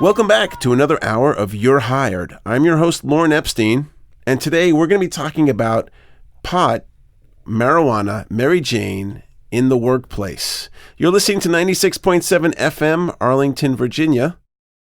Welcome back to another hour of You're Hired. I'm your host, Lauren Epstein, and today we're going to be talking about pot, marijuana, Mary Jane in the workplace. You're listening to 96.7 FM, Arlington, Virginia.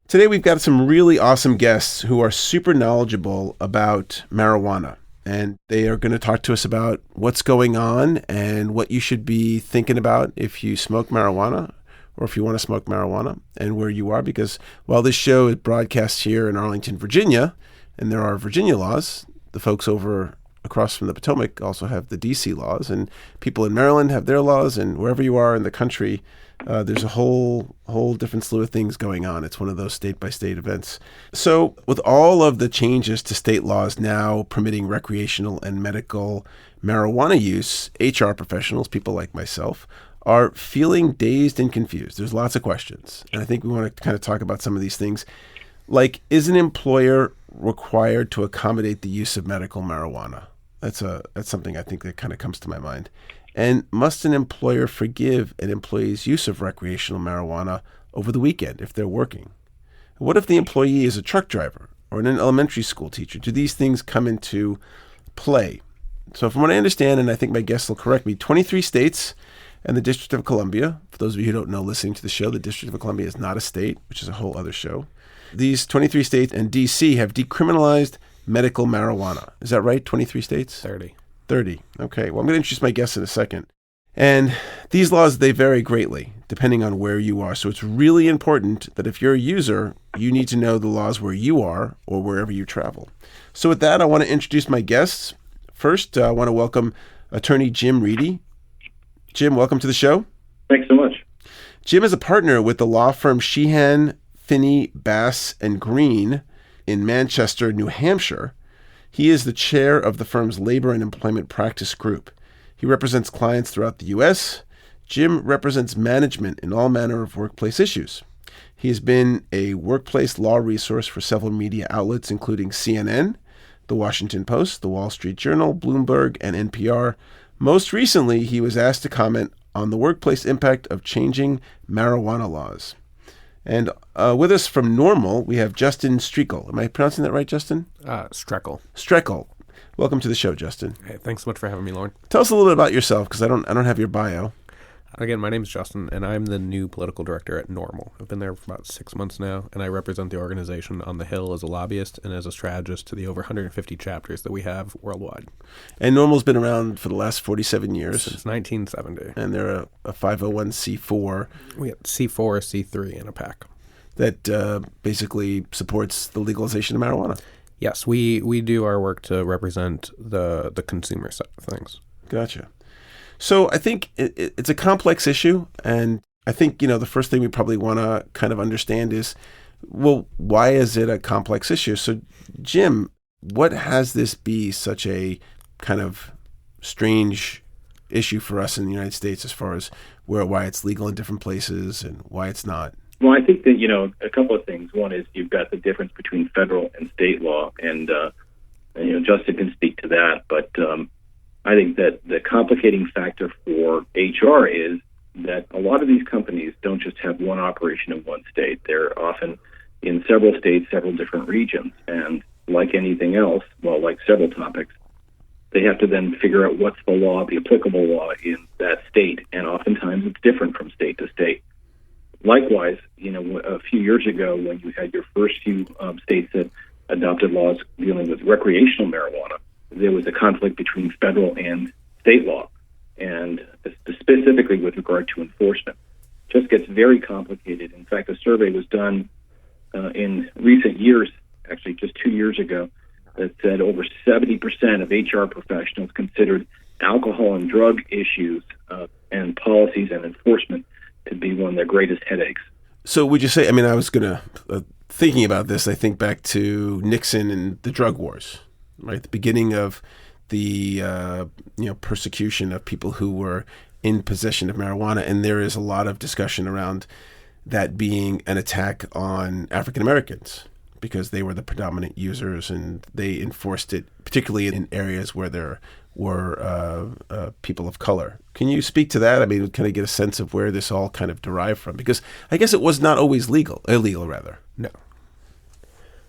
Today we've got some really awesome guests who are super knowledgeable about marijuana, and they are going to talk to us about what's going on and what you should be thinking about if you smoke marijuana, or if you want to smoke marijuana, and where you are, because while this show is broadcast here in Arlington, Virginia, and there are Virginia laws, the folks over across from the Potomac also have the DC laws, and people in Maryland have their laws, and wherever you are in the country, there's a whole different slew of things going on. It's one of those state-by-state events. So with all of the changes to state laws now permitting recreational and medical marijuana use, HR professionals, people like myself, are feeling dazed and confused. There's lots of questions. And I think we want to kind of talk about some of these things. Like, is an employer required to accommodate the use of medical marijuana? That's something I think that kind of comes to my mind. And must an employer forgive an employee's use of recreational marijuana over the weekend if they're working? What if the employee is a truck driver or an elementary school teacher? Do these things come into play? So from what I understand, and I think my guests will correct me, 23 states and the District of Columbia. For those of you who don't know, listening to the show, the District of Columbia is not a state, which is a whole other show. These 23 states and D.C. have decriminalized medical marijuana. Is that right? 23 states? 30. Okay. Well, I'm going to introduce my guests in a second. And these laws, they vary greatly depending on where you are. So it's really important that if you're a user, you need to know the laws where you are or wherever you travel. So with that, I want to introduce my guests. First, I want to welcome attorney Jim Reidy. Jim, welcome to the show. Thanks so much. Jim is a partner with the law firm Sheehan Phinney Bass and Green in Manchester, New Hampshire. He is the chair of the firm's labor and employment practice group. He represents clients throughout the U.S. Jim represents management in all manner of workplace issues. He has been a workplace law resource for several media outlets, including CNN, The Washington Post, The Wall Street Journal, Bloomberg, and NPR. Most recently, he was asked to comment on the workplace impact of changing marijuana laws. And with us from NORML, we have Justin Strekal. Am I pronouncing that right, Justin? Strekal. Strekal. Welcome to the show, Justin. Hey, thanks so much for having me, Lauren. Tell us a little bit about yourself, because I don't have your bio. Again, my name is Justin, and I'm the new political director at NORML. I've been there for about 6 months now, and I represent the organization on the Hill as a lobbyist and as a strategist to the over 150 chapters that we have worldwide. And NORML's been around for the last 47 years. Since 1970. And they're a 501c4. We have C4, C3 in a pack. That basically supports the legalization of marijuana. Yes, we do our work to represent the consumer side of things. Gotcha. So I think it's a complex issue, and I think, the first thing we probably want to kind of understand is, well, why is it a complex issue? So, Jim, what has this be such a kind of strange issue for us in the United States as far as why it's legal in different places and why it's not? Well, I think that, a couple of things. One is you've got the difference between federal and state law, and Justin can speak to that, but I think that the complicating factor for HR is that a lot of these companies don't just have one operation in one state. They're often in several states, several different regions. And like anything else, well, like several topics, they have to then figure out what's the law, the applicable law in that state. And oftentimes it's different from state to state. Likewise, a few years ago when you had your first few states that adopted laws dealing with recreational marijuana, there was a conflict between federal and state law, and specifically with regard to enforcement. It just gets very complicated. In fact, a survey was done in recent years, actually just 2 years ago, that said over 70% of HR professionals considered alcohol and drug issues and policies and enforcement to be one of their greatest headaches. So would you say, I was going to, thinking about this, I think back to Nixon and the drug wars. Right, the beginning of the persecution of people who were in possession of marijuana, and there is a lot of discussion around that being an attack on African Americans because they were the predominant users, and they enforced it particularly in areas where there were people of color. Can you speak to that? Kind of get a sense of where this all kind of derived from? Because I guess it was not always illegal rather. No,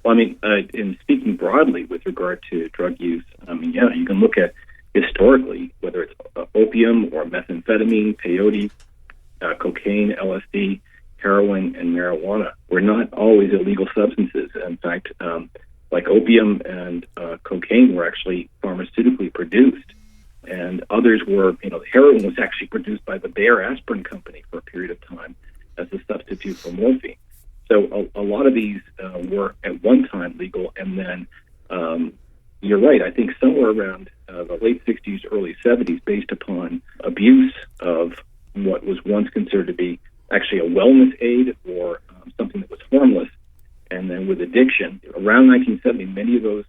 Well, I mean, in speaking broadly with regard to drug use, I mean, yeah, you can look at historically, whether it's opium or methamphetamine, peyote, cocaine, LSD, heroin, and marijuana were not always illegal substances. In fact, like opium and cocaine were actually pharmaceutically produced, and others were, heroin was actually produced by the Bayer Aspirin Company for a period of time as a substitute for morphine. So a lot of these were at one time legal, and then you're right. I think somewhere around the late 60s, early 70s, based upon abuse of what was once considered to be actually a wellness aid or something that was harmless, and then with addiction, around 1970, many of those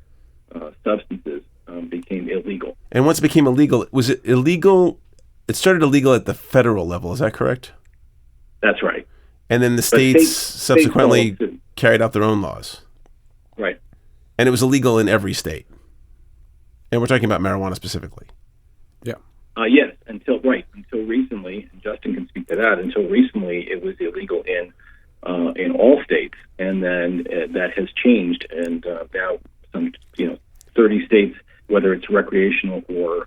substances became illegal. And once it became illegal, was it illegal? It started illegal at the federal level. Is that correct? That's right. And then the states subsequently carried out their own laws. Right. And it was illegal in every state. And we're talking about marijuana specifically. Yeah. Yes, until recently, and Justin can speak to that, until recently it was illegal in all states. And then that has changed, and now some 30 states, whether it's recreational or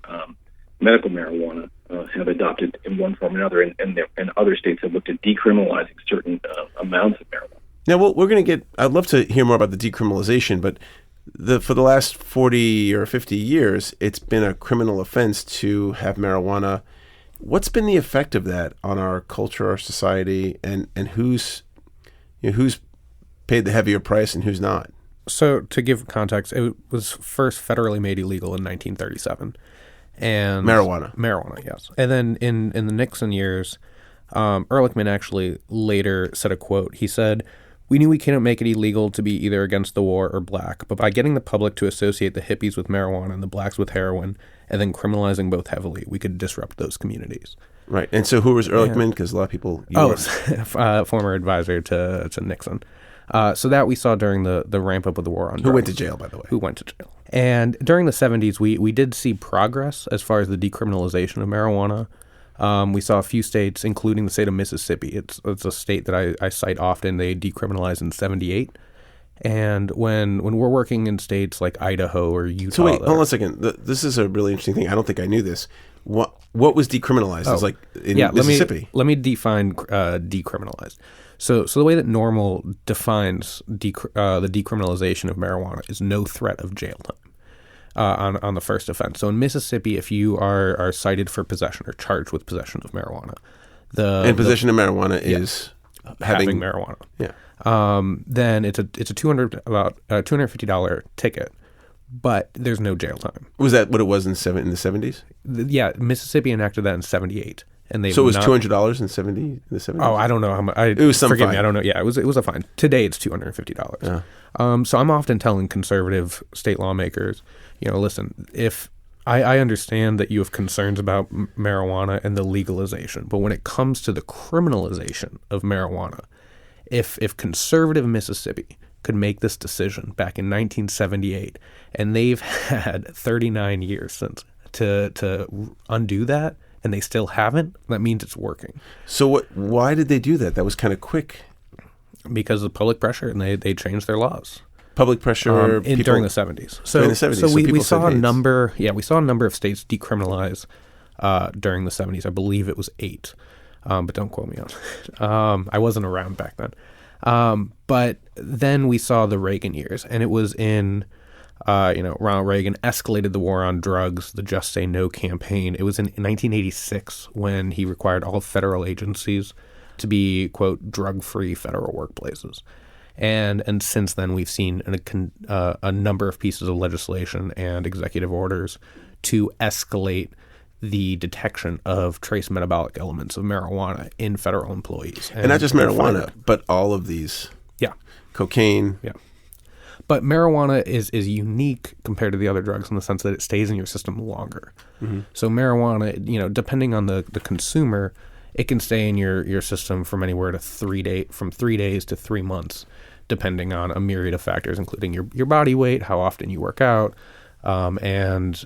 medical marijuana, have adopted in one form or another, and other states have looked at decriminalizing certain amounts of marijuana. Now, we're going to get. I'd love to hear more about the decriminalization, but for the last 40 or 50 years, it's been a criminal offense to have marijuana. What's been the effect of that on our culture, our society, and who's paid the heavier price and who's not? So to give context, it was first federally made illegal in 1937. And marijuana, yes. And then in the Nixon years, Ehrlichman actually later said a quote. He said, "We knew we couldn't make it illegal to be either against the war or black, but by getting the public to associate the hippies with marijuana and the blacks with heroin, and then criminalizing both heavily, we could disrupt those communities." Right. And so who was Ehrlichman? Because a lot of people... former advisor to Nixon. So that we saw during the ramp up of the war on drugs. Who went to jail, by the way. Who went to jail. And during the 70s, we did see progress as far as the decriminalization of marijuana. We saw a few states, including the state of Mississippi. It's a state that I cite often. They decriminalized in 1978. And when we're working in states like Idaho or Utah... So wait, hold on a second. This is a really interesting thing. I don't think I knew this. What was decriminalized? It was like in Mississippi. Let me define decriminalized. So the way that NORML defines the decriminalization of marijuana is no threat of jail time on the first offense. So in Mississippi, if you are cited for possession or charged with possession of marijuana, possession of marijuana is having marijuana. Yeah. Then it's a $250 ticket, but there's no jail time. Was that what it was in the 70s? Yeah, Mississippi enacted that in 1978. And so it was $200 in the 70s? Oh, I don't know how much. It was some forgive fine. me, I don't know. Yeah, it was a fine. Today it's $250. Yeah. So I'm often telling conservative state lawmakers, listen, if I understand that you have concerns about marijuana and the legalization, but when it comes to the criminalization of marijuana, if conservative Mississippi could make this decision back in 1978, and they've had 39 years since to undo that, and they still haven't, that means it's working. So why did they do that? That was kind of quick. Because of public pressure, and they changed their laws. Public pressure during the 70s. So during the 70s. So we saw a number. Yeah, we saw a number of states decriminalize during the 70s. I believe it was 8, but don't quote me on it. I wasn't around back then. But then we saw the Reagan years, and it was in. Ronald Reagan escalated the war on drugs, the Just Say No campaign. It was in 1986 when he required all federal agencies to be, quote, drug-free federal workplaces. And since then, we've seen a number of pieces of legislation and executive orders to escalate the detection of trace metabolic elements of marijuana in federal employees. And not just marijuana, but all of these. Yeah. Cocaine. Yeah. But marijuana is unique compared to the other drugs in the sense that it stays in your system longer. Mm-hmm. So marijuana, depending on the consumer, it can stay in your system from anywhere to 3 days to 3 months, depending on a myriad of factors, including your body weight, how often you work out, and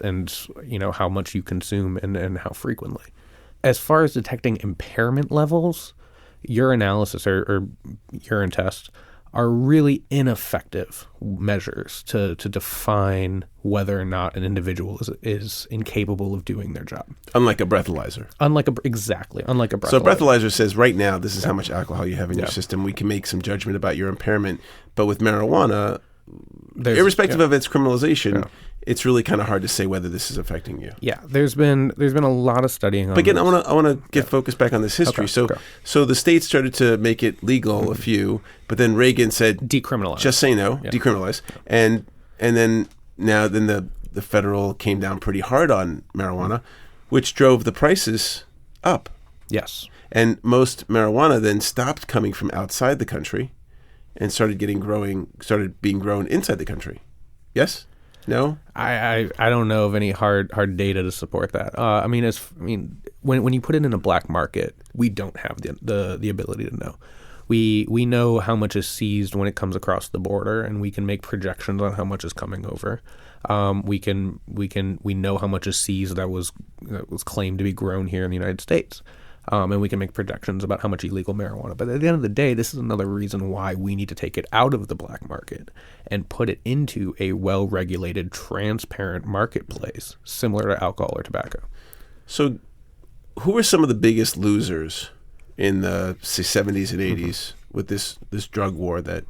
how much you consume and how frequently. As far as detecting impairment levels, urinalysis or urine tests are really ineffective measures to define whether or not an individual is incapable of doing their job. Unlike a breathalyzer. Unlike a breathalyzer. So a breathalyzer says right now, this is how much alcohol you have in your system. We can make some judgment about your impairment. But with marijuana, irrespective of its criminalization, it's really kind of hard to say whether this is affecting you. Yeah, there's been a lot of studying on But again, this. I want to get focused back on this history. So the states started to make it legal, a few, but then Reagan said decriminalize. Just say no, decriminalize. And then the federal came down pretty hard on marijuana, which drove the prices up. Yes. And most marijuana then stopped coming from outside the country and started being grown inside the country. Yes? No? I don't know of any hard data to support that. When you put it in a black market, we don't have the ability to know. We know how much is seized when it comes across the border, and we can make projections on how much is coming over. We know how much is seized that was claimed to be grown here in the United States. And we can make projections about how much illegal marijuana. But at the end of the day, this is another reason why we need to take it out of the black market and put it into a well-regulated, transparent marketplace, similar to alcohol or tobacco. So who were some of the biggest losers in the 70s and 80s with this drug war that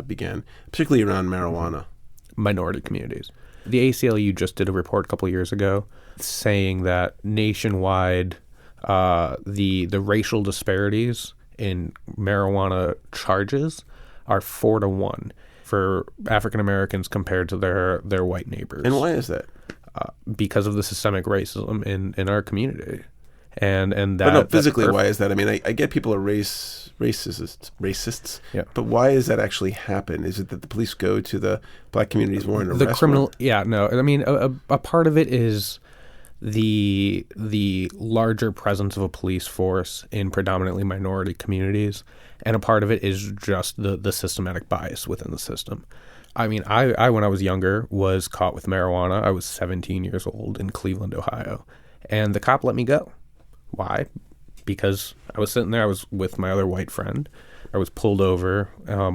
began, particularly around marijuana? Minority communities. The ACLU just did a report a couple of years ago saying that nationwide, the racial disparities in marijuana charges are 4-1 for African Americans compared to their white neighbors. And why is that? Because of the systemic racism in our community, and that. But no, physically, why is that? I mean, I get people are racists. Yeah. But why does that actually happen? Is it that the police go to the black communities more and arrest criminal? more? Yeah, no. I mean, a part of it is the larger presence of a police force in predominantly minority communities, and a part of it is just the systematic bias within the system. I mean, I when I was younger was caught with marijuana. I was 17 years old in Cleveland, Ohio, and the cop let me go. Why? Because I was sitting there. I was with my other white friend. I was pulled over.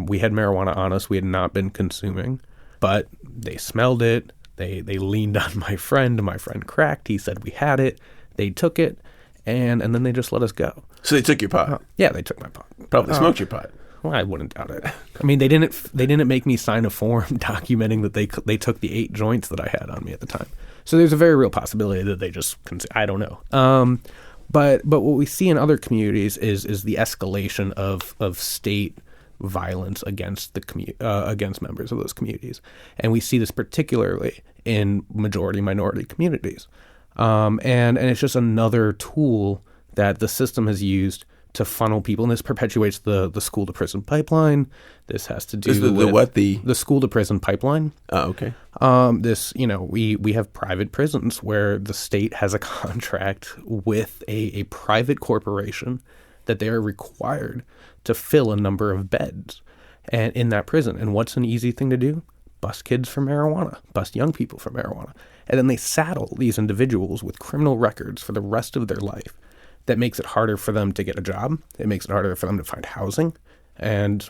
We had marijuana on us. We had not been consuming, but they smelled it. They leaned on my friend. My friend cracked. He said we had it. They took it, and then they just let us go. So they took your pot? Yeah, they took my pot. Probably smoked your pot. Well, I wouldn't doubt it. I mean, they didn't make me sign a form documenting that they took the 8 joints that I had on me at the time. So there's a very real possibility that they just I don't know. But what we see in other communities is the escalation of state violence against against members of those communities, and we see this particularly in minority communities, and it's just another tool that the system has used to funnel people, and this perpetuates the school to prison pipeline. This has to do with the school to prison pipeline. Oh, okay. We have private prisons where the state has a contract with a private corporation that they are required to fill a number of beds and in that prison. And what's an easy thing to do? Bust kids for marijuana, bust young people for marijuana. And then they saddle these individuals with criminal records for the rest of their life. That makes it harder for them to get a job. It makes it harder for them to find housing and,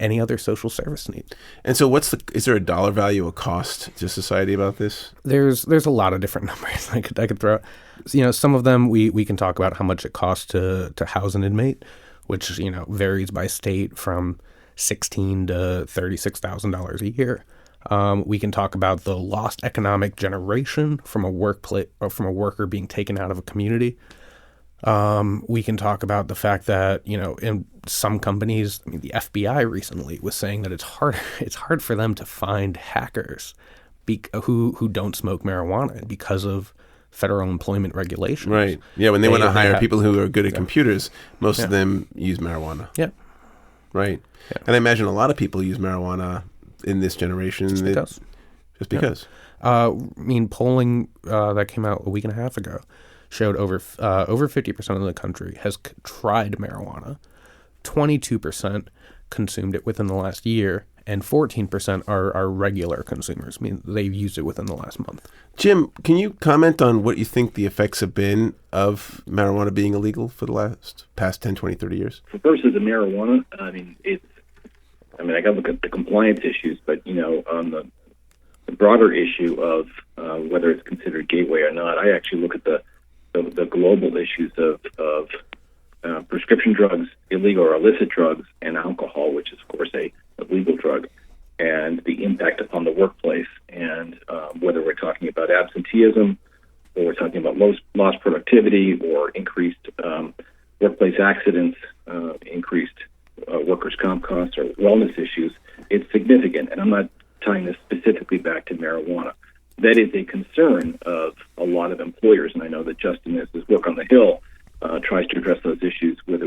any other social service need. And so is there a dollar value, a cost to society about this? There's a lot of different numbers I could throw out. Some of them we can talk about how much it costs to house an inmate, which, varies by state from $16,000 to $36,000 a year. We can talk about the lost economic generation from a worker being taken out of a community. We can talk about the fact that, in some companies, the FBI recently was saying that it's hard for them to find hackers who don't smoke marijuana because of federal employment regulations. Right. Yeah, when they want to hire people who are good at computers, most of them use marijuana. Yeah. Right. Yeah. And I imagine a lot of people use marijuana in this generation. Just because. Polling that came out a week and a half ago showed over 50% of the country has tried marijuana. 22% consumed it within the last year, and 14% are regular consumers. I mean, they've used it within the last month. Jim, can you comment on what you think the effects have been of marijuana being illegal for the past 10, 20, 30 years? Versus the marijuana, I mean, I mean, I got to look at the compliance issues, but on the broader issue of whether it's considered gateway or not, I actually look at the global issues of prescription drugs, illegal or illicit drugs, and alcohol, which is, of course, a legal drug, and the impact upon the workplace, and whether we're talking about absenteeism or we're talking about lost productivity or increased workplace accidents, increased workers' comp costs or wellness issues, it's significant. And I'm not tying this specifically back to marijuana. That is a concern of a lot of employers, and I know that Justin, as his work on the Hill, tries to address those issues with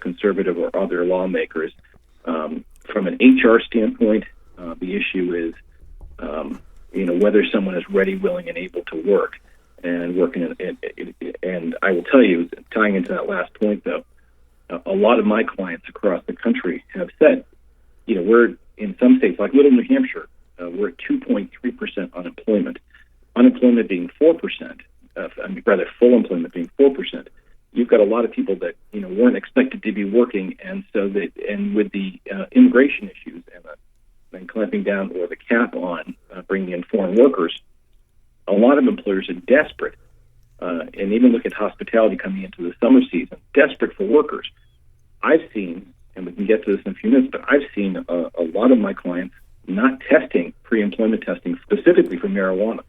conservative or other lawmakers. From an HR standpoint, the issue is, whether someone is ready, willing, and able to work and working. And I will tell you, tying into that last point, though, a lot of my clients across the country have said, we're in some states, like Little New Hampshire, we're at 2.3% unemployment. Unemployment being 4%, rather full employment being 4%. You've got a lot of people that weren't expected to be working, and with the immigration issues and clamping down or the cap on bringing in foreign workers, a lot of employers are desperate, and even look at hospitality coming into the summer season, desperate for workers. I've seen, and we can get to this in a few minutes, but I've seen a lot of my clients not testing pre-employment testing specifically for marijuana.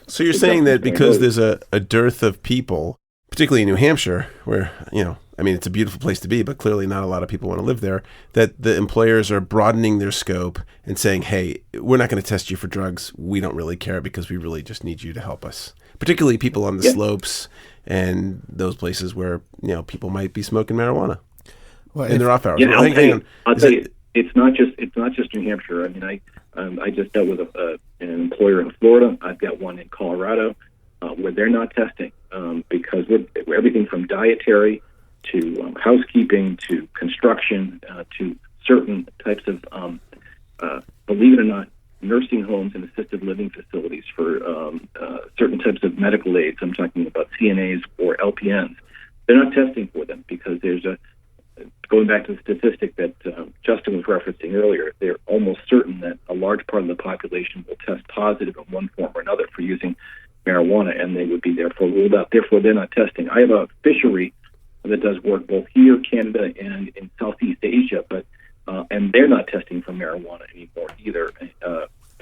So you're saying that because there's a dearth of people, particularly in New Hampshire, where, it's a beautiful place to be, but clearly not a lot of people want to live there, that the employers are broadening their scope and saying, hey, we're not going to test you for drugs. We don't really care because we really just need you to help us. Particularly people on the slopes and those places where, people might be smoking marijuana in their off hours. Yeah, I'll tell you, it's not just New Hampshire. I mean, I just dealt with an employer in Florida. I've got one in Colorado where they're not testing because we're everything from dietary to housekeeping to construction to certain types of, believe it or not, nursing homes and assisted living facilities for certain types of medical aids. I'm talking about CNAs or LPNs. They're not testing for them because there's going back to the statistic that Justin was referencing earlier, they're almost certain that a large part of the population will test positive in one form or another for using marijuana, and they would be therefore ruled out. Therefore, they're not testing. I have a fishery that does work both here, Canada, and in Southeast Asia, but and they're not testing for marijuana anymore either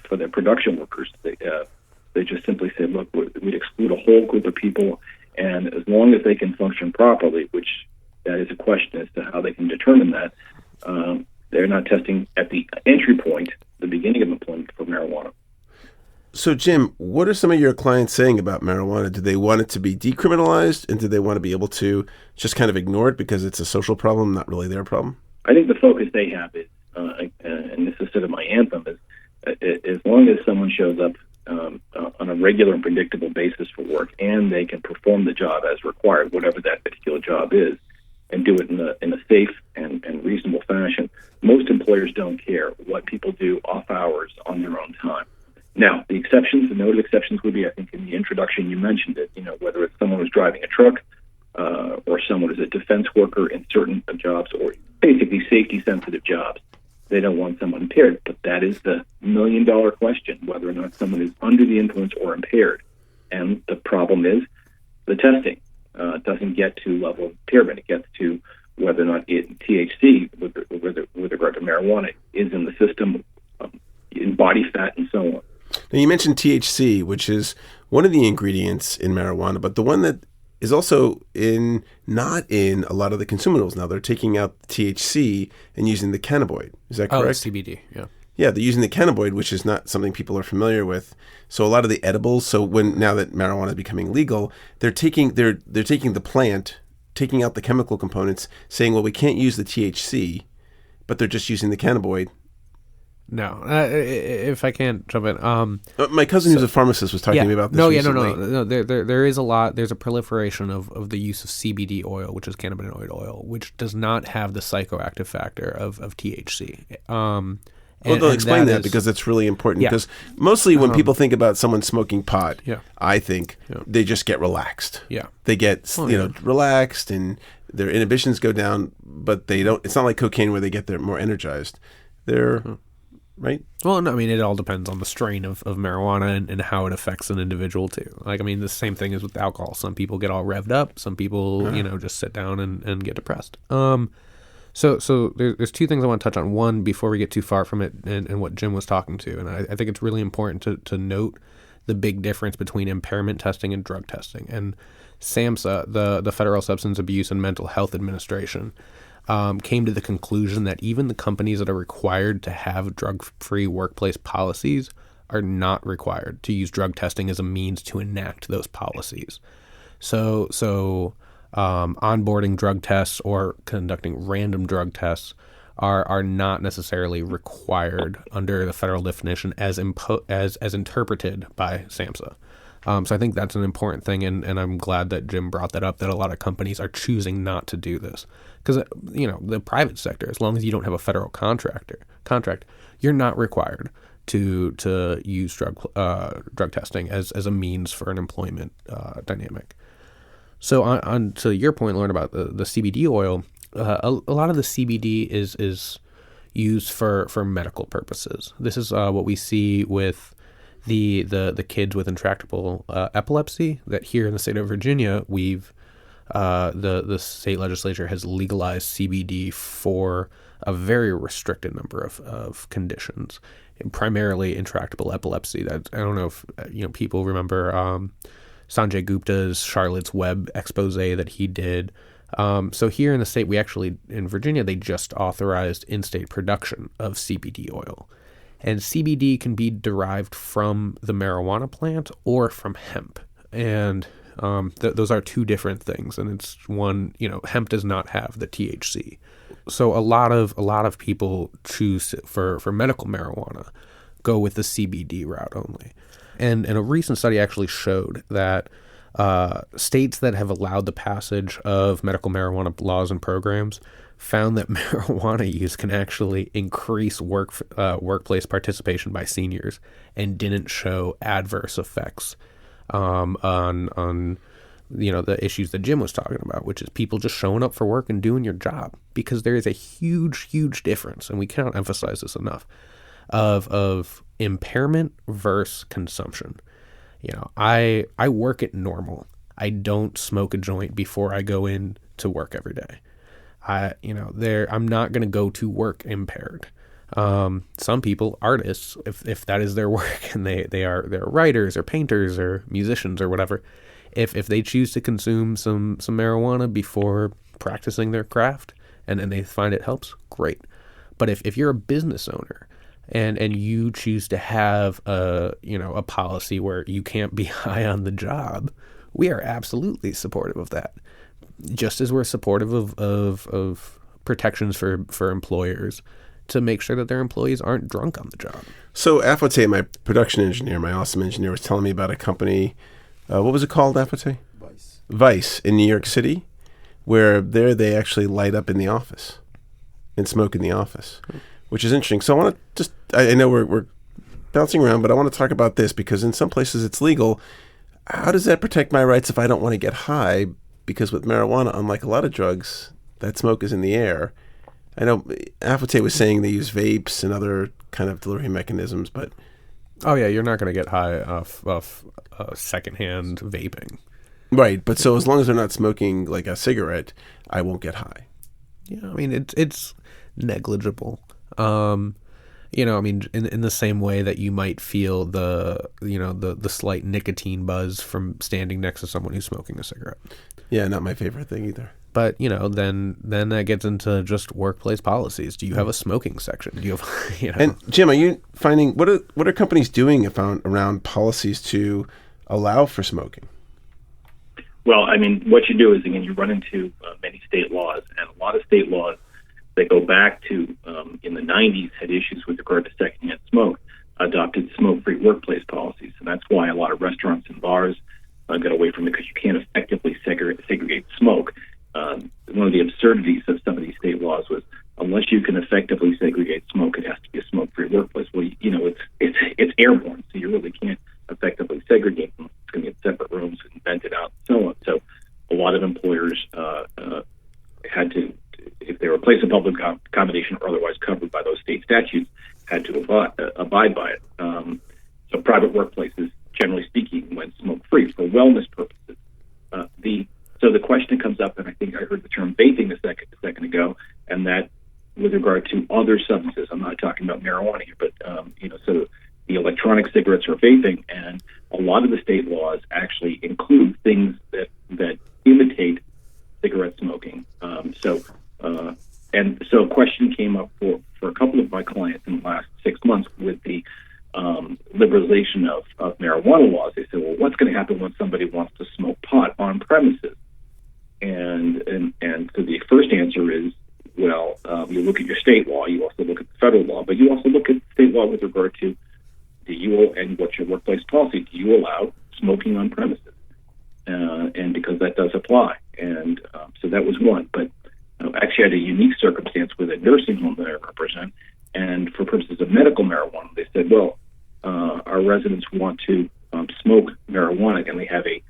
for their production workers. They just simply say, look, we'd exclude a whole group of people, and as long as they can function properly, which that is a question as to how they can determine that, they're not testing at the entry point, the beginning of employment for marijuana. So, Jim, what are some of your clients saying about marijuana? Do they want it to be decriminalized, and do they want to be able to just kind of ignore it because it's a social problem, not really their problem? I think the focus they have is, and this is sort of my anthem, is as long as someone shows up on a regular and predictable basis for work, and they can perform the job as required, whatever that particular job is, and do it in a safe and reasonable fashion, most employers don't care what people do off hours on their own time. Now, the noted exceptions would be, I think, in the introduction you mentioned it, whether it's someone who's driving a truck or someone who's a defense worker in certain jobs or basically safety-sensitive jobs. They don't want someone impaired, but that is the million-dollar question, whether or not someone is under the influence or impaired. And the problem is the testing. It doesn't get to level of impairment. It gets to whether or not THC, with regard to marijuana, is in the system, in body fat, and so on. Now, you mentioned THC, which is one of the ingredients in marijuana, but the one that is also not in a lot of the consumables now. They're taking out THC and using the cannabinoid. Is that correct? Oh, CBD, yeah. Yeah, they're using the cannabinoid, which is not something people are familiar with. So a lot of the edibles, now that marijuana is becoming legal, they're taking the plant, taking out the chemical components, saying, well, we can't use the THC, but they're just using the cannabinoid. No, if I can't jump in. My cousin who's a pharmacist was talking to me about this recently. No. There is a lot. There's a proliferation of the use of CBD oil, which is cannabinoid oil, which does not have the psychoactive factor of THC. They'll explain that because it's really important. Because mostly when people think about someone smoking pot, I think they just get relaxed. Yeah, they get relaxed and their inhibitions go down, but they don't. It's not like cocaine where they get more energized. they're right. Well, no, I mean, it all depends on the strain of marijuana and how it affects an individual too. Like, I mean, the same thing is with alcohol. Some people get all revved up. Some people, just sit down and get depressed. So there's two things I want to touch on. One, before we get too far from it and what Jim was talking to, and I think it's really important to note the big difference between impairment testing and drug testing. And SAMHSA, the Federal Substance Abuse and Mental Health Administration, came to the conclusion that even the companies that are required to have drug-free workplace policies are not required to use drug testing as a means to enact those policies. So onboarding drug tests or conducting random drug tests are not necessarily required under the federal definition as interpreted by SAMHSA. So I think that's an important thing, and I'm glad that Jim brought that up, that a lot of companies are choosing not to do this. Because, the private sector, as long as you don't have a federal contract, you're not required to use drug testing as a means for an employment dynamic. So on to your point, Lauren, about the CBD oil, a lot of the CBD is used for medical purposes. This is what we see with the kids with intractable epilepsy, that here in the state of Virginia, we've the state legislature has legalized CBD for a very restricted number of conditions, and primarily intractable epilepsy. That I don't know if people remember Sanjay Gupta's Charlotte's Web expose that he did. So here in the state, in Virginia, they just authorized in-state production of CBD oil. And CBD can be derived from the marijuana plant or from hemp. And those are two different things. And it's one, hemp does not have the THC. So a lot of people choose for medical marijuana go with the CBD route only. And a recent study actually showed that states that have allowed the passage of medical marijuana laws and programs found that marijuana use can actually increase workplace participation by seniors, and didn't show adverse effects on the issues that Jim was talking about, which is people just showing up for work and doing your job. Because there is a huge difference, and we cannot emphasize this enough, of impairment versus consumption. I work at NORML. I don't smoke a joint before I go in to work every day. I'm not going to go to work impaired. Some people, artists, if that is their work, and they're writers or painters or musicians or whatever, if they choose to consume some marijuana before practicing their craft and they find it helps, great. But if you're a business owner and you choose to have a policy where you can't be high on the job, we are absolutely supportive of that. Just as we're supportive of protections for employers to make sure that their employees aren't drunk on the job. So Afote, my production engineer, my awesome engineer, was telling me about a company. What was it called, Afote? Vice in New York City, where they actually light up in the office and smoke in the office, which is interesting. So I want to I know we're bouncing around, but I want to talk about this because in some places it's legal. How does that protect my rights if I don't want to get high? Because with marijuana, unlike a lot of drugs, that smoke is in the air. I know Afote was saying they use vapes and other kind of delivery mechanisms, but... Oh, yeah, you're not going to get high off secondhand vaping. Right, but so as long as they're not smoking like a cigarette, I won't get high. Yeah, I mean, it's negligible. In the same way that you might feel the slight nicotine buzz from standing next to someone who's smoking a cigarette. Yeah, not my favorite thing either. But, then that gets into just workplace policies. Do you have a smoking section? Do you have, And Jim, are you finding, what are companies doing around policies to allow for smoking? Well, I mean, what you do is, again, you run into many state laws, and a lot of state laws that go back to in the 90s had issues with regard to secondhand smoke, adopted smoke-free workplace policies. And that's why a lot of restaurants and bars got away from it, because you can't effectively segregate smoke. One of the absurdities of some of these state laws was, unless you can effectively segregate smoke, it has to be a smoke-free workplace. Well, it's airborne, so you really can't effectively segregate them. It's going to be in separate rooms and vented out and so on. So a lot of employers had to, if they were a place of public accommodation or otherwise covered by those state statutes, free for wellness purposes. So the question comes up, and I think I heard the term vaping a second ago, and that with regard to other substances, I'm not talking about marijuana here, but so the electronic cigarettes or vaping, and a lot of the state laws actually include things that imitate cigarette smoking. So a question came up for a couple of my clients in the last 6 months with the liberalization of marijuana laws. They said, well, what's going to happen when somebody wants to smoke pot on premises? And so the first answer is, well, you look at your state law, you also look at the federal law, but you also look at state law with regard to and what's your workplace policy? Do you allow smoking on premises? And because that does apply. And so that was one. But actually I had a unique circumstance with a nursing home that I represent. And for purposes of medical marijuana, they said, well, our residents want to smoke marijuana, and they have a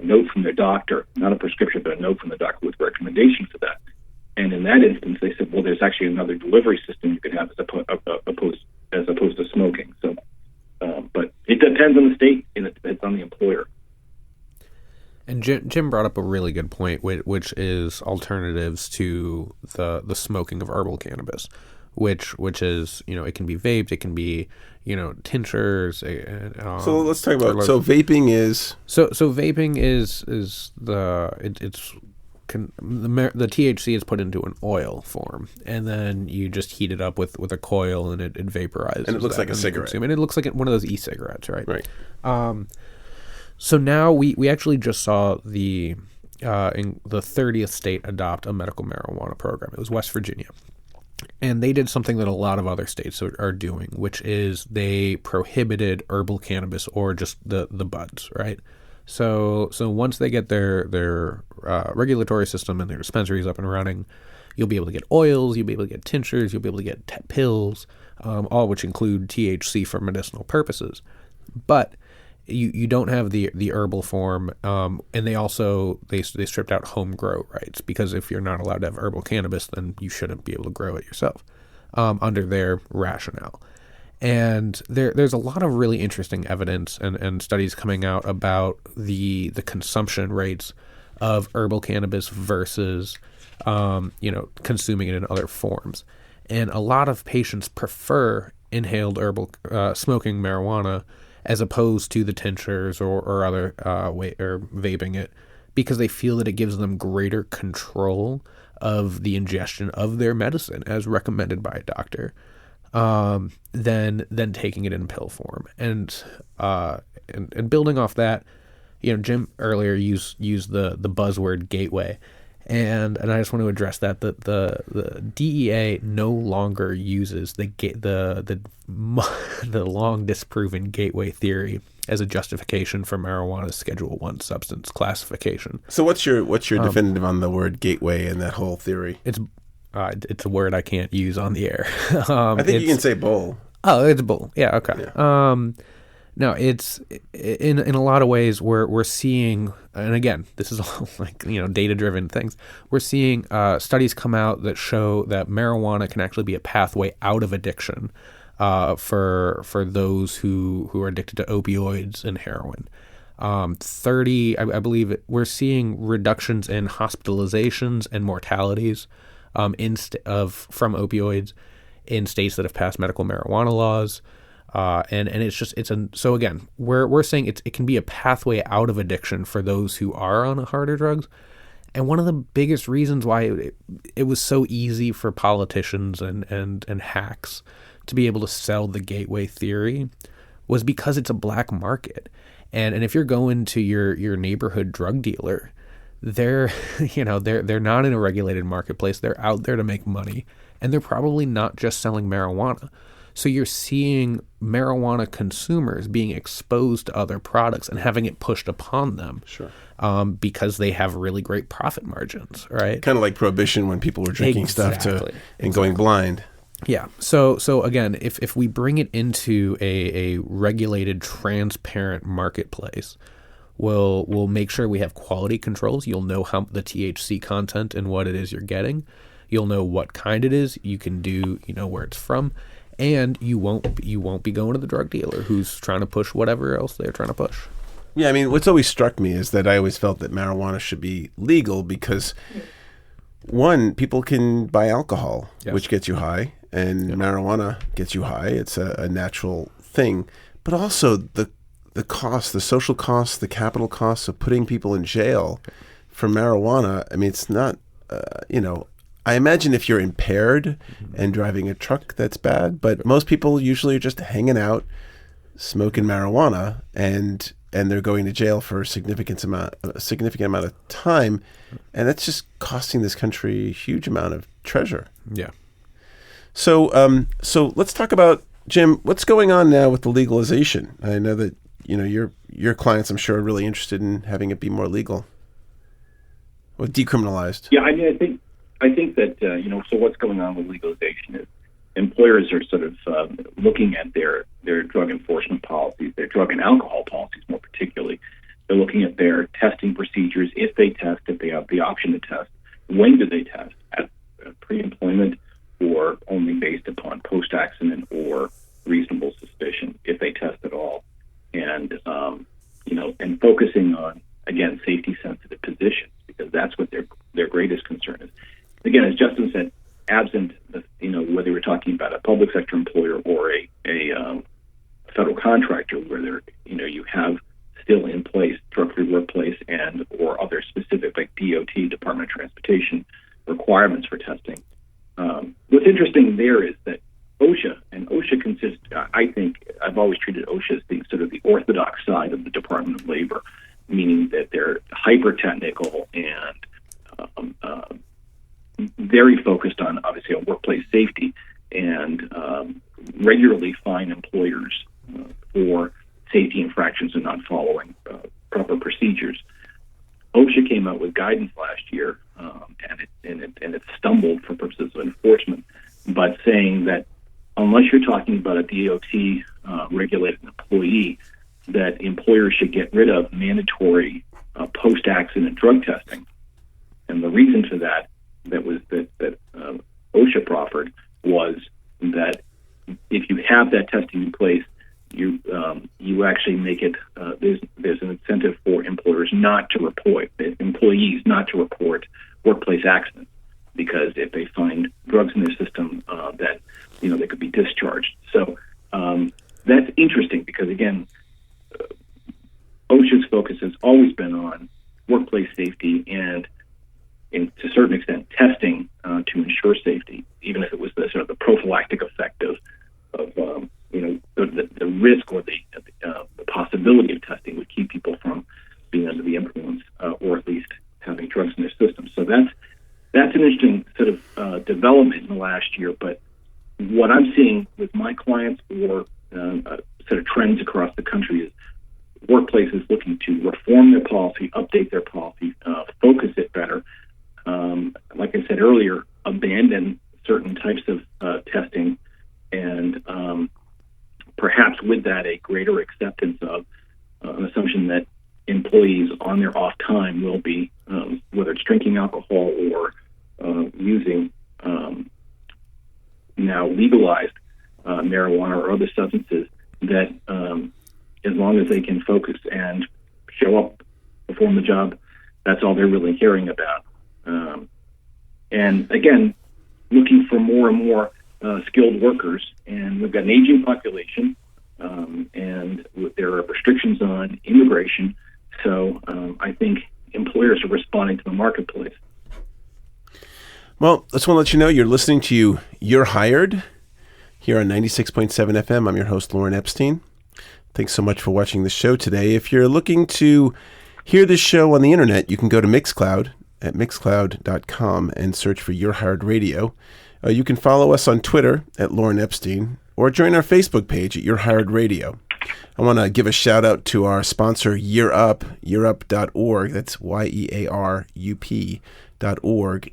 note from their doctor, not a prescription, but a note from the doctor with recommendation for that. And in that instance, they said, well, there's actually another delivery system you can have as opposed to smoking. So, but it depends on the state, and it depends on the employer. And Jim brought up a really good point, which is alternatives to the smoking of herbal cannabis, which is, it can be vaped, it can be, tinctures. So let's talk about, vaping is... So vaping is the THC is put into an oil form, and then you just heat it up with a coil, and it vaporizes. And it looks like a cigarette. And it looks like one of those e-cigarettes, right? Right. So now we actually just saw in the 30th state adopt a medical marijuana program. It was West Virginia. And they did something that a lot of other states are doing, which is they prohibited herbal cannabis or just the buds, right? So once they get their regulatory system and their dispensaries up and running, you'll be able to get oils, you'll be able to get tinctures, you'll be able to get pills, all which include THC for medicinal purposes. But you don't have the herbal form, and they also they stripped out home grow rights, because if you're not allowed to have herbal cannabis, then you shouldn't be able to grow it yourself, under their rationale. And there's a lot of really interesting evidence and studies coming out about the consumption rates of herbal cannabis versus consuming it in other forms. And a lot of patients prefer inhaled herbal smoking marijuana as opposed to the tinctures or other or vaping it, because they feel that it gives them greater control of the ingestion of their medicine as recommended by a doctor, than taking it in pill form. And building off that, Jim earlier used the buzzword gateway. And I just want to address that the DEA no longer uses the long disproven gateway theory as a justification for marijuana's Schedule I substance classification. So what's your definitive on the word gateway and that whole theory? It's a word I can't use on the air. I think you can say bull. Oh, it's bull. Yeah. Okay. Yeah. No, it's in a lot of ways we're seeing, and again, this is all like data-driven things. We're seeing studies come out that show that marijuana can actually be a pathway out of addiction for those who are addicted to opioids and heroin. I believe we're seeing reductions in hospitalizations and mortalities from opioids in states that have passed medical marijuana laws. And so again, we're saying it can be a pathway out of addiction for those who are on harder drugs. And one of the biggest reasons why it was so easy for politicians and hacks to be able to sell the gateway theory was because it's a black market. And if you're going to your neighborhood drug dealer, they're not in a regulated marketplace. They're out there to make money, and they're probably not just selling marijuana. So you're seeing marijuana consumers being exposed to other products and having it pushed upon them. Sure. Because they have really great profit margins, right? Kind of like prohibition when people were drinking stuff and going blind. Yeah. So again, if we bring it into a regulated, transparent marketplace, we'll make sure we have quality controls. You'll know how the THC content and what it is you're getting. You'll know what kind it is. You can do, where it's from. And you won't be going to the drug dealer who's trying to push whatever else they're trying to push. Yeah, I mean, what's always struck me is that I always felt that marijuana should be legal because, one, people can buy alcohol, Yes. which gets you high, and marijuana gets you high. It's a natural thing. But also the cost, the social costs, the capital costs of putting people in jail for marijuana. I mean, it's not, I imagine if you're impaired and driving a truck, that's bad. But most people usually are just hanging out, smoking marijuana, and they're going to jail for a significant amount of time, and that's just costing this country a huge amount of treasure. Yeah. So let's talk about, Jim, what's going on now with the legalization. I know that your clients, I'm sure, are really interested in having it be more legal or decriminalized. Yeah, I mean, I think that so what's going on with legalization is employers are sort of looking at their drug enforcement policies, their drug and alcohol policies more particularly. They're looking at their testing procedures, if they have the option to test, when do they test, at pre-employment or only based upon post-accident or reasonable suspicion, if they test at all, and and focusing on, again, safety-sensitive positions, because that's what their greatest concern is. Again, as Justin said, absent, whether we're talking about a public sector employer or a federal contractor, where you have still in place drug-free workplace and or other specific like DOT, Department of Transportation requirements for testing. What's interesting there is that OSHA consists, I think, I've always treated OSHA as being sort of the orthodox side of the Department of Labor, meaning that they're hyper-technical and very focused on, obviously, on workplace safety, and regularly fine employers for safety infractions and not following proper procedures. OSHA came out with guidance last year, and it stumbled for purposes of enforcement, but saying that unless you're talking about a DOT regulated employee, that employers should get rid of mandatory post-accident drug testing. And the reason for that OSHA proffered was that if you have that testing in place, you actually make it there's an incentive for employees not to report workplace accidents, because if they find drugs in their system, that they could be discharged. So that's interesting, because again, OSHA's focus has always been on workplace safety and to a certain extent testing to ensure safety, even if it was the sort of the prophylactic effect of the risk or the possibility of testing would keep people from being under the influence or at least having drugs in their system. So that's an interesting sort of development in the last year. But what I'm seeing with my clients or sort of trends across the country is workplaces looking to reform their policy, update their policy, focus it better. Like I said earlier, abandon certain types of testing, and perhaps with that a greater acceptance of an assumption that employees on their off time will be, whether it's drinking alcohol or using now legalized marijuana or other substances, that as long as they can focus and show up, perform the job, that's all they're really caring about. And again, looking for more and more skilled workers, and we've got an aging population, and there are restrictions on immigration. So I think employers are responding to the marketplace. Well, I just want to let you know you're listening to You're Hired here on 96.7 FM. I'm your host, Lauren Epstein. Thanks so much for watching the show today. If you're looking to hear this show on the internet, you can go to Mixcloud at mixcloud.com and search for You're Hired Radio. You can follow us on Twitter at Lauren Epstein, or join our Facebook page at You're Hired Radio. I want to give a shout out to our sponsor, Year Up, yearup.org. That's YEARUP.org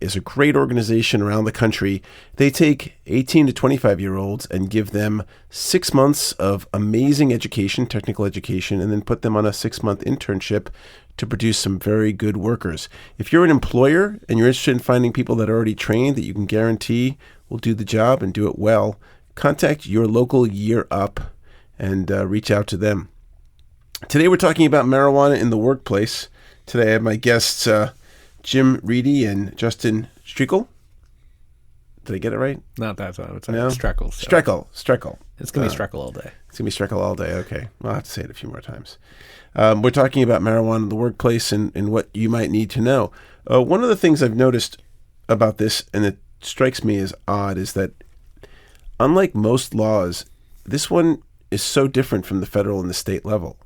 is a great organization around the country. They take 18 to 25-year-olds and give them 6 months of amazing education, technical education, and then put them on a 6-month internship to produce some very good workers. If you're an employer and you're interested in finding people that are already trained that you can guarantee will do the job and do it well, contact your local Year Up and reach out to them. Today we're talking about marijuana in the workplace. Today I have my guests Jim Reidy and Justin Strekal. Did I get it right? Not that time. It's No? Strekal. So. Strekal. It's going to be Strekal all day. It's going to be Strekal all day. Okay. I'll have to say it a few more times. We're talking about marijuana in the workplace and what you might need to know. One of the things I've noticed about this, and it strikes me as odd, is that unlike most laws, this one is so different from the federal and the state level.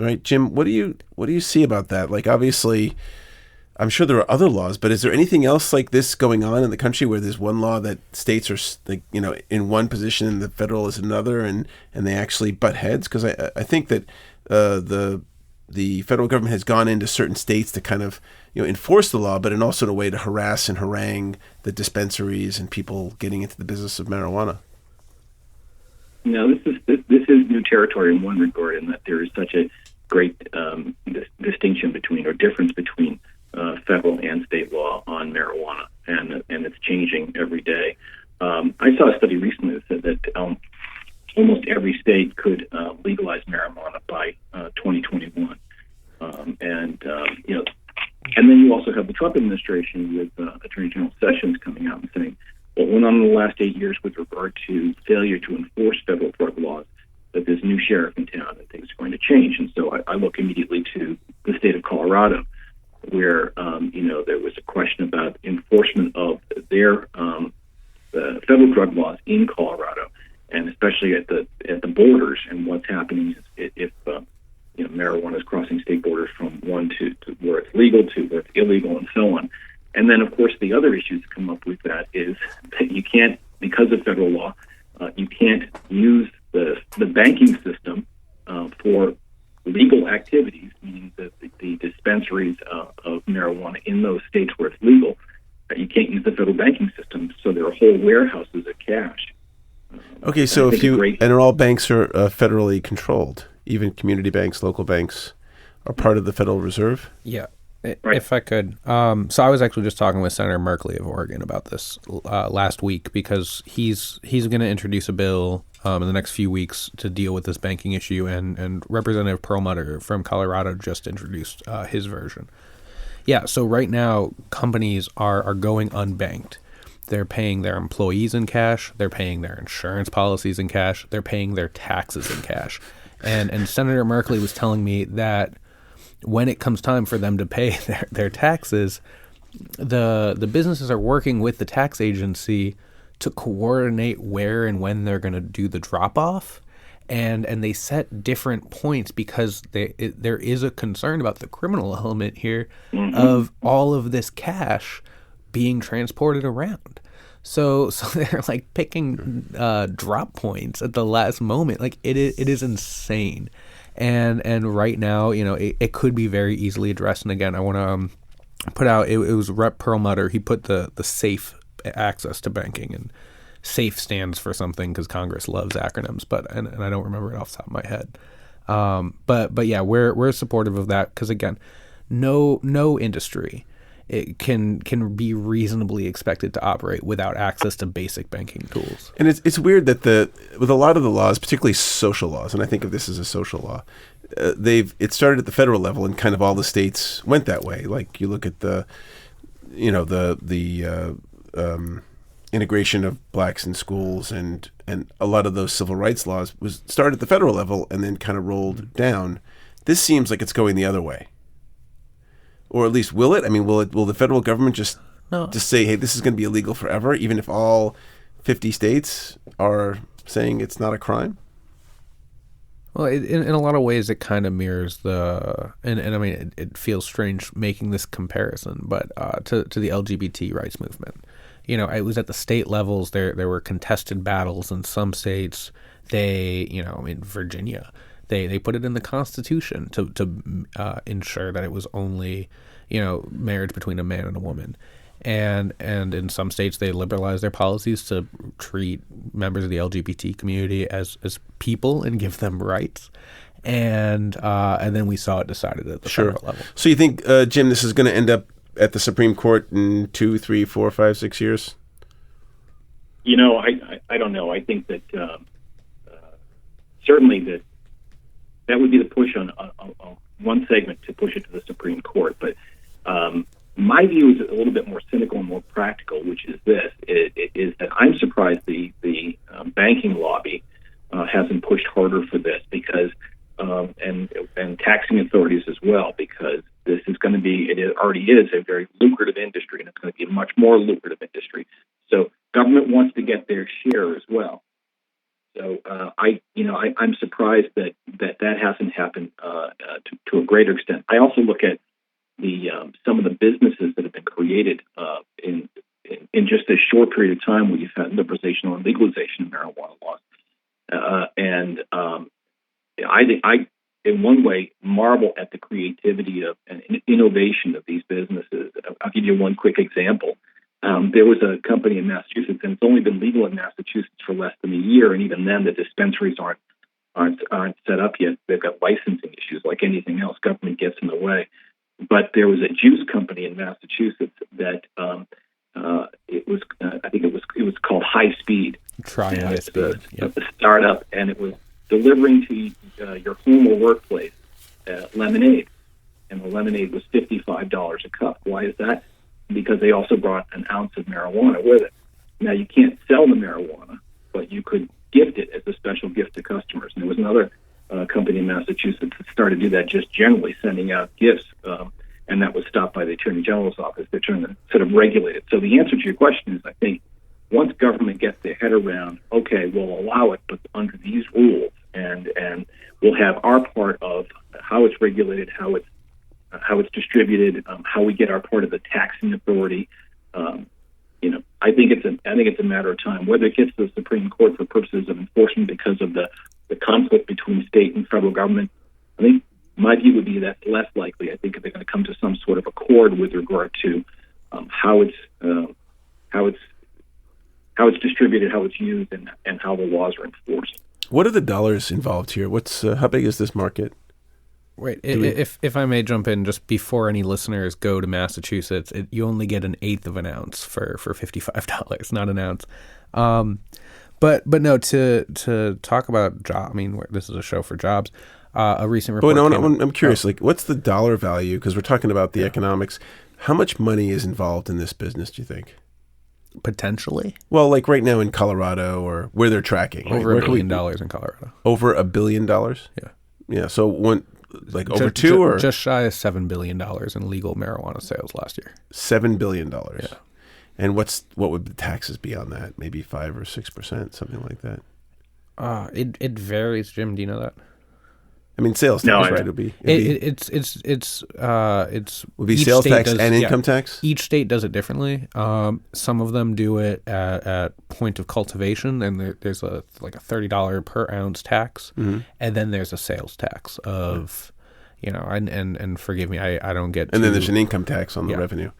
Right, Jim, what do you see about that? Like, obviously, I'm sure there are other laws, but is there anything else like this going on in the country where there's one law that states are, in one position and the federal is another, and they actually butt heads? Because I think that the federal government has gone into certain states to kind of enforce the law, but also in a way to harass and harangue the dispensaries and people getting into the business of marijuana. No, this is new territory in one regard, in that there is such a great distinction between, or difference between, federal and state law on marijuana, and it's changing every day. I saw a study recently that said that almost every state could legalize marijuana by 2021, and then you also have the Trump administration with Attorney General Sessions coming out and saying, what went on in the last 8 years with regard to failure to enforce federal drug laws, that there's a new sheriff in town and things are going to change. And so I look immediately to the state of Colorado, where there was a question about enforcement of their the federal drug laws in Colorado, and especially at the borders. And what's happening is if marijuana is crossing state borders from one to where it's legal to where it's illegal, and so on. And then, of course, the other issues that come up with that is that you can't, because of federal law, you can't use the banking system for legal activities, meaning that the dispensaries of marijuana in those states where it's legal, you can't use the federal banking system. So there are whole warehouses of cash. Okay, so and all banks are federally controlled, even community banks, local banks are part of the Federal Reserve? Yeah. Right. If I could. So I was actually just talking with Senator Merkley of Oregon about this last week, because he's going to introduce a bill in the next few weeks to deal with this banking issue, and Representative Perlmutter from Colorado just introduced his version. Yeah, so right now companies are going unbanked. They're paying their employees in cash. They're paying their insurance policies in cash. They're paying their taxes in cash. And Senator Merkley was telling me that when it comes time for them to pay their taxes, the businesses are working with the tax agency to coordinate where and when they're going to do the drop-off. And they set different points because there is a concern about the criminal element here of all of this cash being transported around. So they're like picking drop points at the last moment. Like it is insane. And right now, it could be very easily addressed. And again, I want to put out, it was Rep. Perlmutter. He put the safe access to banking, and SAFE stands for something because Congress loves acronyms, and I don't remember it off the top of my head. But yeah, we're supportive of that because, again, no industry it can be reasonably expected to operate without access to basic banking tools. And it's weird that with a lot of the laws, particularly social laws, and I think of this as a social law, it started at the federal level, and kind of all the states went that way. Like you look at the integration of blacks in schools, and a lot of those civil rights laws was started at the federal level and then kind of rolled down. This seems like it's going the other way. Or at least will it? I mean, will the federal government just say, hey, this is going to be illegal forever, even if all 50 states are saying it's not a crime? Well, in a lot of ways, it kind of mirrors and I mean, it feels strange making this comparison, but to the LGBT rights movement. It was at the state levels, there were contested battles in some states. In Virginia, they put it in the Constitution to ensure that it was only, marriage between a man and a woman. And in some states, they liberalized their policies to treat members of the LGBT community as people and give them rights. And then we saw it decided at the federal level. So you think, Jim, this is going to end up at the Supreme Court in 2, 3, 4, 5, 6 years? I don't know. I think that certainly that that would be the push on one segment to push it to the Supreme Court. But my view is a little bit more cynical and more practical, which is this: is that I'm surprised the banking lobby hasn't pushed harder for this, because and taxing authorities as well, because this is going to be, it already is a very lucrative industry, and it's going to be a much more lucrative industry. So government wants to get their share as well. So I'm surprised that hasn't happened to a greater extent. I also look at the some of the businesses that have been created in just a short period of time where you've had liberalization or legalization of marijuana laws, and I in one way marvel at the creativity of and innovation of these businesses. I'll give you one quick example. There was a company in Massachusetts, and it's only been legal in Massachusetts for less than a year, and even then the dispensaries aren't set up yet. They've got licensing issues. Like anything else, government gets in the way. But there was a juice company in Massachusetts that it was called High Speed. Try High Speed. Yep. The startup, and it was delivering to your home or workplace lemonade, and the lemonade was $55 a cup. Why is that? Because they also brought an ounce of marijuana with it. Now, you can't sell the marijuana, but you could gift it as a special gift to customers. And there was another company in Massachusetts that started to do that just generally, sending out gifts, and that was stopped by the Attorney General's office. They're trying to sort of regulate it. So the answer to your question is, I think, once government gets their head around, okay, we'll allow it, but under these rules, and we'll have our part of how it's regulated, how it's distributed, how we get our part of the taxing authority. I think it's a matter of time. Whether it gets to the Supreme Court for purposes of enforcement because of the conflict between state and federal government, I think my view would be that's less likely. I think they're going to come to some sort of accord with regard to how it's distributed, how it's used, and how the laws are enforced. What are the dollars involved here? What's how big is this market? Wait, if I may jump in, just before any listeners go to Massachusetts, you only get an eighth of an ounce for $55, not an ounce. But no, to talk about job. I mean, this is a show for jobs. A recent report. I'm curious. Like, what's the dollar value? Because we're talking about the economics. How much money is involved in this business? Do you think? Potentially. Well, like right now in Colorado, or where they're tracking, over $1 billion in Colorado. Over $1 billion. Yeah. Yeah. So over two or just shy of $7 billion in legal marijuana sales last year. $7 billion. Yeah. And what would the taxes be on that? Maybe 5 or 6%, something like that. It varies, Jim. Do you know that? I mean, sales tax, right? Would be sales tax and income tax. Each state does it differently. Some of them do it at point of cultivation, and there's a $30 per ounce tax, and then there's a sales tax of, and forgive me, I don't get. And then there's an income tax on the revenue.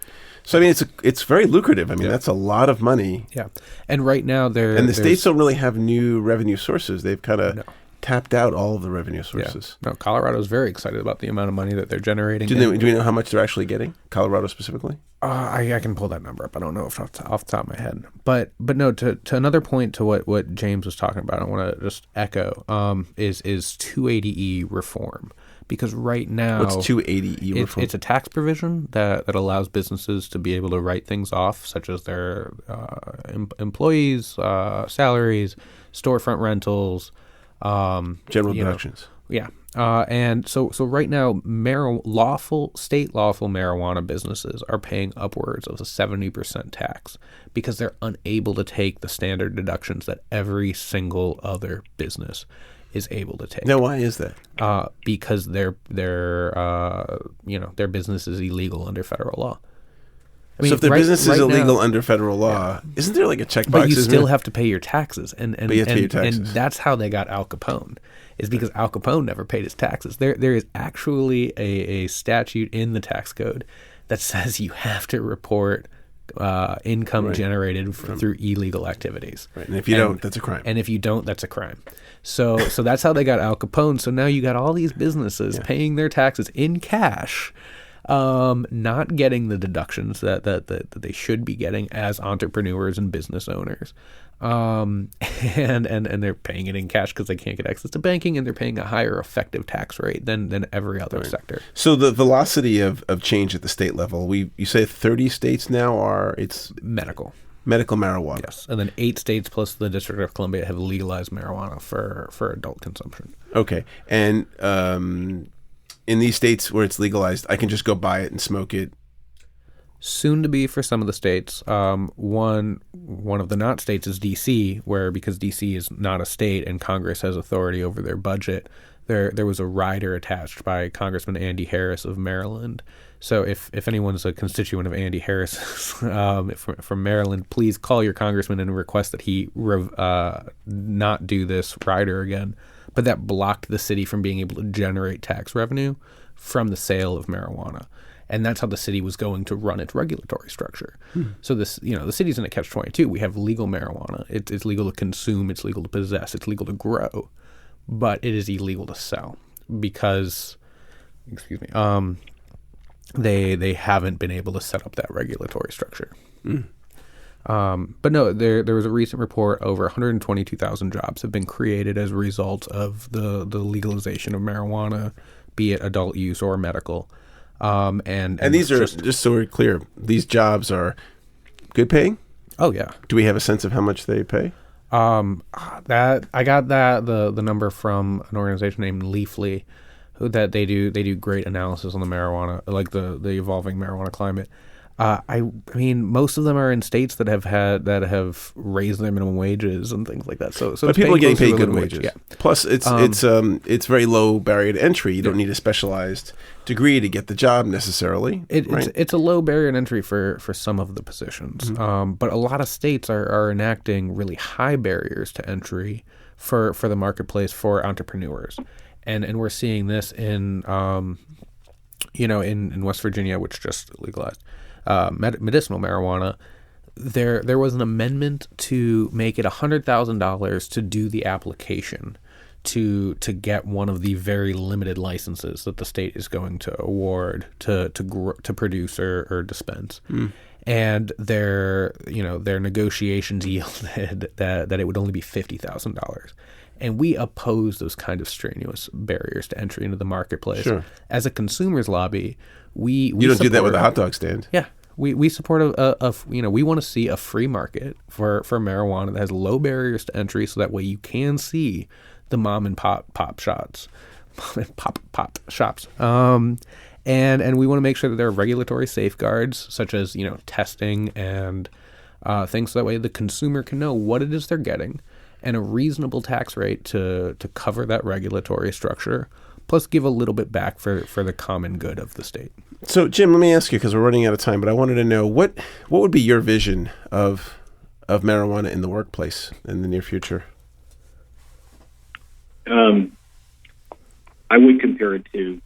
So I mean, it's very lucrative. I mean, that's a lot of money. Yeah, and right now the states don't really have new revenue sources. They've kind of tapped out all of the revenue sources. Yeah. No, Colorado's very excited about the amount of money that they're generating. Do we know how much they're actually getting? Colorado specifically? I can pull that number up. I don't know off the top of my head. But no, to another point to what James was talking about, I want to just echo is 280E reform. Because right now, what's 280E reform? It's a tax provision that allows businesses to be able to write things off, such as their employees' salaries, storefront rentals, general deductions. Yeah. And so right now, state lawful marijuana businesses are paying upwards of a 70% tax because they're unable to take the standard deductions that every single other business is able to take. Now, why is that? Because their business is illegal under federal law. I mean, so if their business is illegal under federal law, isn't there like a checkbox? But you still have to pay your taxes, and taxes. That's how they got Al Capone, is because Al Capone never paid his taxes. There is actually a statute in the tax code that says you have to report income generated through illegal activities. Right, and if you don't, that's a crime. And if you don't, that's a crime. So that's how they got Al Capone. So now you got all these businesses paying their taxes in cash. not getting the deductions that they should be getting as entrepreneurs and business owners. And they're paying it in cash because they can't get access to banking, and they're paying a higher effective tax rate than every other sector. So the velocity of change at the state level, you say 30 states now it's medical marijuana. Yes, and then 8 states plus the District of Columbia have legalized marijuana for adult consumption. Okay, and in these states where it's legalized, I can just go buy it and smoke it. Soon to be for some of the states. One of the not states is D.C., where because D.C. is not a state and Congress has authority over their budget, there was a rider attached by Congressman Andy Harris of Maryland. So if anyone's a constituent of Andy Harris from Maryland, please call your congressman and request that he not do this rider again. But that blocked the city from being able to generate tax revenue from the sale of marijuana. And that's how the city was going to run its regulatory structure. So the city's in a catch-22. We have legal marijuana. It's legal to consume. It's legal to possess. It's legal to grow. But it is illegal to sell because, they haven't been able to set up that regulatory structure. But no, there was a recent report over 122,000 jobs have been created as a result of the legalization of marijuana, be it adult use or medical. And these are, just so we're clear, these jobs are good paying? Oh yeah. Do we have a sense of how much they pay? That I got the number from an organization named Leafly, that they do great analysis on the marijuana, like the evolving marijuana climate. I mean, most of them are in states that have raised their minimum wages and things like that. So but people are getting paid good wages. Yeah. Plus, it's very low barrier to entry. You don't need a specialized degree to get the job necessarily. It's a low barrier to entry for some of the positions. But a lot of states are enacting really high barriers to entry for the marketplace for entrepreneurs, and we're seeing this in in West Virginia, which just legalized medicinal marijuana. There was an amendment to make it $100,000 to do the application to get one of the very limited licenses that the state is going to award to produce or dispense. And their negotiations yielded that it would only be $50,000. And we oppose those kind of strenuous barriers to entry into the marketplace. Sure. As a consumers lobby, we you don't do that with a hot dog stand. Yeah. We support we want to see a free market for marijuana that has low barriers to entry, so that way you can see the mom and pop shops. And we want to make sure that there are regulatory safeguards such as testing and things, so that way the consumer can know what it is they're getting, and a reasonable tax rate to cover that regulatory structure, plus give a little bit back for the common good of the state. So, Jim, let me ask you, because we're running out of time, but I wanted to know what would be your vision of marijuana in the workplace in the near future? I would compare it to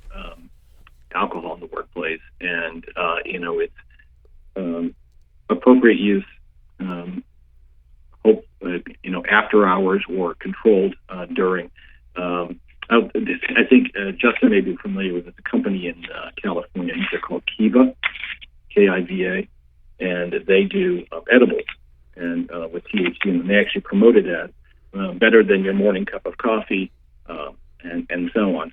alcohol in the workplace, and it's appropriate use, after hours or controlled during. I think Justin may be familiar with it. The company in California, they're called Kiva, Kiva, and they do edibles and with THC, and they actually promoted that better than your morning cup of coffee, and so on.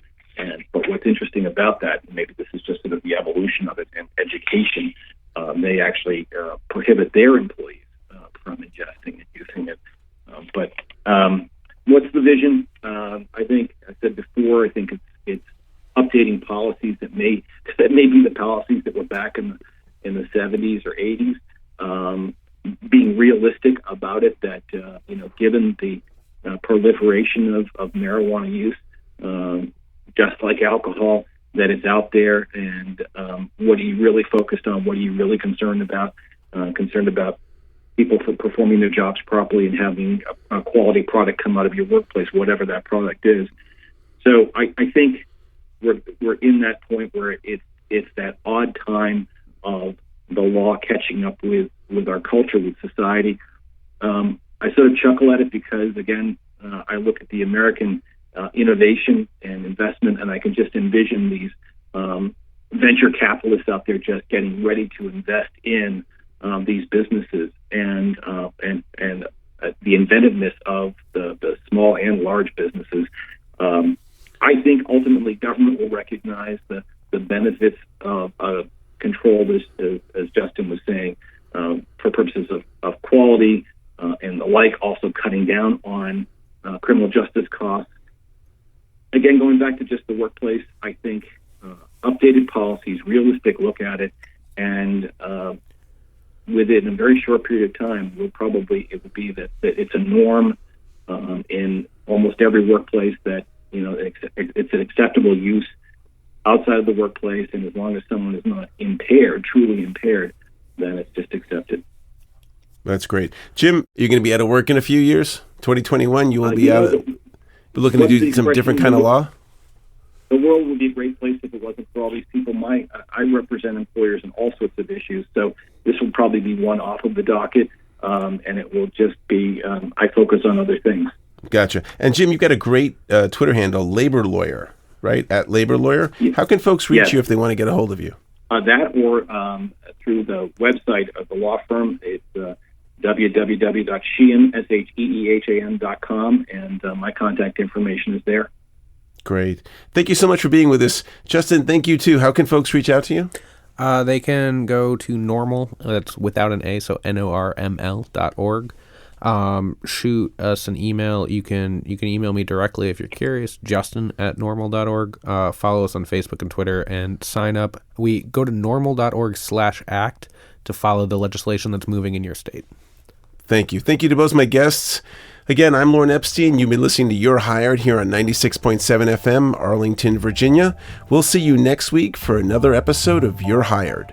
But what's interesting about that, and maybe this is just sort of the evolution of it and education, they actually prohibit their employees from ingesting and using it. But what's the vision? I think I said before. I think it's updating policies that may be the policies that were back in the 70s or 80s. Being realistic about it, that given the proliferation of marijuana use, just like alcohol, that it's out there, and what are you really focused on? What are you really concerned about? Concerned about people for performing their jobs properly and having a quality product come out of your workplace, whatever that product is. So I think we're in that point where it's that odd time of the law catching up with our culture, with society. I sort of chuckle at it because, again, I look at the American innovation and investment, and I can just envision these venture capitalists out there just getting ready to invest in these businesses, and the inventiveness of the small and large businesses. I think ultimately government will recognize the benefits of control, as Justin was saying, for purposes of quality and the like, also cutting down on criminal justice costs. Again, going back to just the workplace, I think updated policies, realistic look at it, and within a very short period of time, it would be that it's a norm in almost every workplace that it's an acceptable use outside of the workplace, and as long as someone is not truly impaired, then it's just accepted. That's great. Jim, you're going to be out of work in a few years? 2021, you will be looking to do some different kind of law? The world would be a great place if it wasn't for all these people. I represent employers in all sorts of issues, so this will probably be one off of the docket, and it will just be, I focus on other things. Gotcha. And Jim, you've got a great Twitter handle, Labor Lawyer, right? At Labor Lawyer. Yes. How can folks reach you if they want to get a hold of you? That or through the website of the law firm. It's www.sheehan.com, and my contact information is there. Great. Thank you so much for being with us. Justin, thank you too. How can folks reach out to you? They can go to NORML, that's without an A, so NORML.org. Shoot us an email. You can email me directly if you're curious, justin@norml.org. Follow us on Facebook and Twitter, and sign up. We go to norml.org/act to follow the legislation that's moving in your state. Thank you. Thank you to both my guests. Again, I'm Lorne Epstein. You've been listening to You're Hired here on 96.7 FM, Arlington, Virginia. We'll see you next week for another episode of You're Hired.